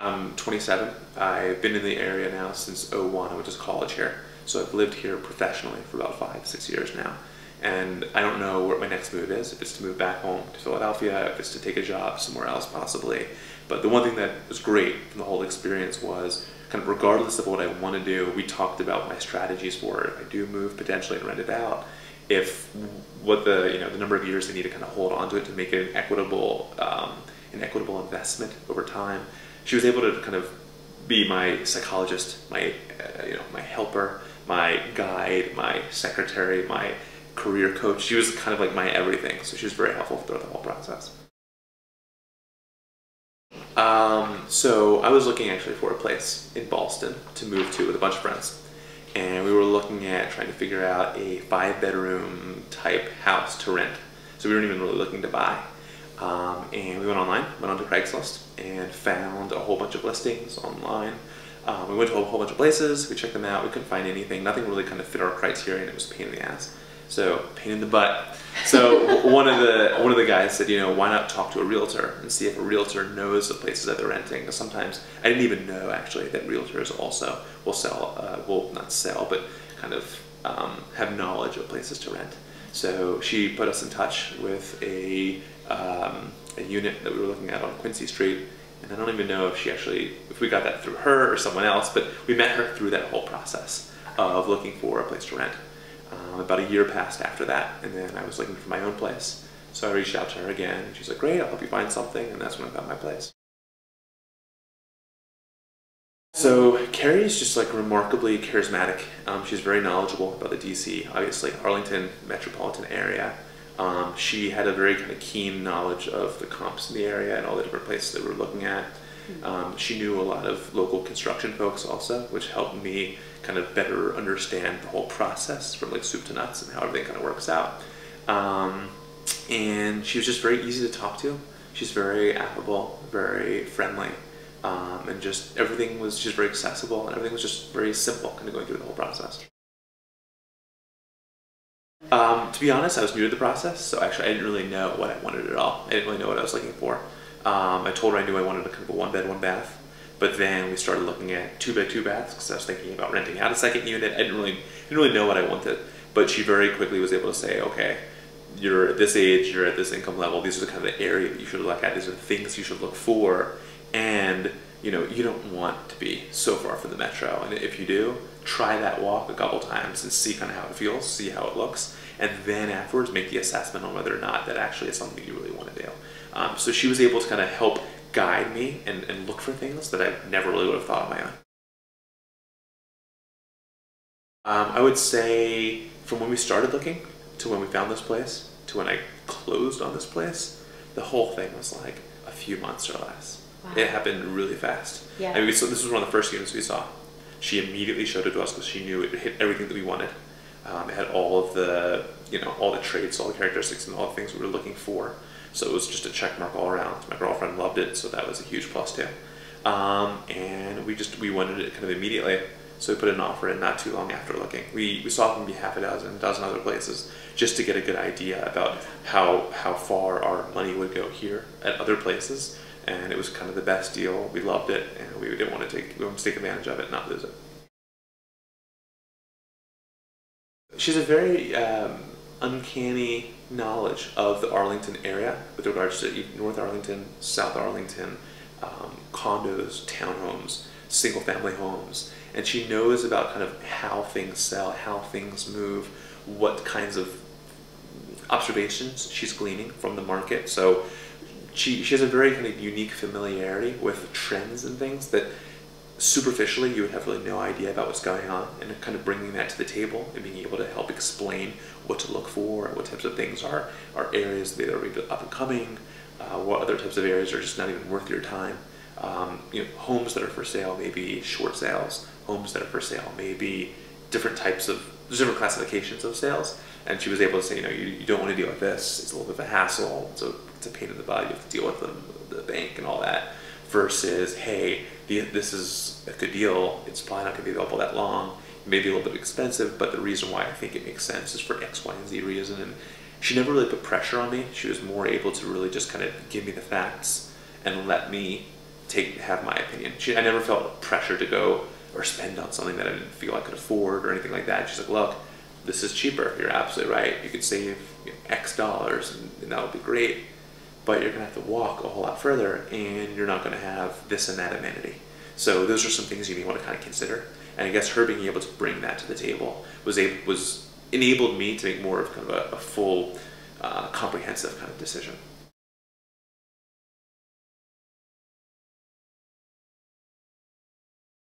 I'm 27. I've been in the area now since '01. I went to college here. So I've lived here professionally for about 5-6 years now. And I don't know what my next move is, if it's to move back home to Philadelphia, if it's to take a job somewhere else possibly. But the one thing that was great from the whole experience was kind of regardless of what I want to do, we talked about my strategies for it. If I do move potentially and rent it out, if what the number of years I need to kind of hold on to it to make it an equitable investment over time. She was able to kind of be my psychologist, my my helper, my guide, my secretary, my career coach. She was kind of like my everything. So she was very helpful throughout the whole process. So I was looking actually for a place in Ballston to move to with a bunch of friends. And we were looking at trying to figure out a 5-bedroom type house to rent. So we weren't even really looking to buy. And we went online, went onto Craigslist, and found a whole bunch of listings online. We went to a whole bunch of places, we checked them out, we couldn't find anything, nothing really kind of fit our criteria, and it was a pain in the ass. So, pain in the butt. So one of the guys said, why not talk to a realtor and see if a realtor knows the places that they're renting? Because sometimes, I didn't even know actually that realtors also will sell, will not sell, but kind of have knowledge of places to rent. So she put us in touch with a unit that we were looking at on Quincy Street, and I don't even know if we got that through her or someone else, but we met her through that whole process of looking for a place to rent. About a year passed after that, and then I was looking for my own place. So I reached out to her again, and she's like, great, I'll help you find something, and that's when I found my place. So Carrie's just like remarkably charismatic. She's very knowledgeable about the DC, obviously, Arlington metropolitan area. She had a very kind of keen knowledge of the comps in the area and all the different places that we were looking at. She knew a lot of local construction folks also, which helped me kind of better understand the whole process from like soup to nuts and how everything kind of works out. And she was just very easy to talk to. She's very affable, very friendly, and just everything was just very accessible, and everything was just very simple kind of going through the whole process. To be honest, I was new to the process, so actually I didn't really know what I wanted at all. I didn't really know what I was looking for. I told her I knew I wanted a kind of a 1-bed, 1-bath, but then we started looking at 2-bed, 2-baths because I was thinking about renting out a second unit. I didn't really know what I wanted, but she very quickly was able to say, okay, you're at this age, you're at this income level, these are the kind of the area that you should look at, these are the things you should look for, and you don't want to be so far from the metro, and if you do, try that walk a couple times and see kind of how it feels, see how it looks, and then afterwards make the assessment on whether or not that actually is something you really want to do. So she was able to kind of help guide me and look for things that I never really would have thought on my own. I would say from when we started looking to when we found this place to when I closed on this place, the whole thing was like a few months or less. Wow. It happened really fast. Yeah. I mean, so this was one of the first units we saw. She immediately showed it to us because she knew it hit everything that we wanted. It had all of the, all the traits, all the characteristics, and all the things we were looking for. So it was just a check mark all around. My girlfriend loved it, so that was a huge plus too. And we wanted it kind of immediately. So we put an offer in not too long after looking. We saw maybe half a dozen other places just to get a good idea about how far our money would go here at other places. And it was kind of the best deal. We loved it, and we didn't want to take advantage of it and not lose it. She's a very uncanny knowledge of the Arlington area with regards to North Arlington, South Arlington, condos, townhomes, single-family homes, and she knows about kind of how things sell, how things move, what kinds of observations she's gleaning from the market. So she has a very kind of unique familiarity with trends and things that superficially you would have really no idea about what's going on, and kind of bringing that to the table and being able to help explain what to look for, what types of things are areas that are up and coming, what other types of areas are just not even worth your time. Homes that are for sale may be short sales, homes that are for sale may be different classifications of sales, and she was able to say, you don't want to deal with this, it's a little bit of a hassle, so it's a pain in the butt, you have to deal with the bank and all that, versus, hey, this is a good deal, it's probably not going to be available that long, maybe a little bit expensive, but the reason why I think it makes sense is for X, Y, and Z reason. And she never really put pressure on me. She was more able to really just kind of give me the facts and let me have my opinion. I never felt pressure to go or spend on something that I didn't feel I could afford or anything like that. She's like, look, this is cheaper. You're absolutely right. You could save X dollars, and that would be great. But you're going to have to walk a whole lot further, and you're not going to have this and that amenity. So those are some things you may want to kind of consider. And I guess her being able to bring that to the table was enabled me to make more of kind of a full, comprehensive kind of decision.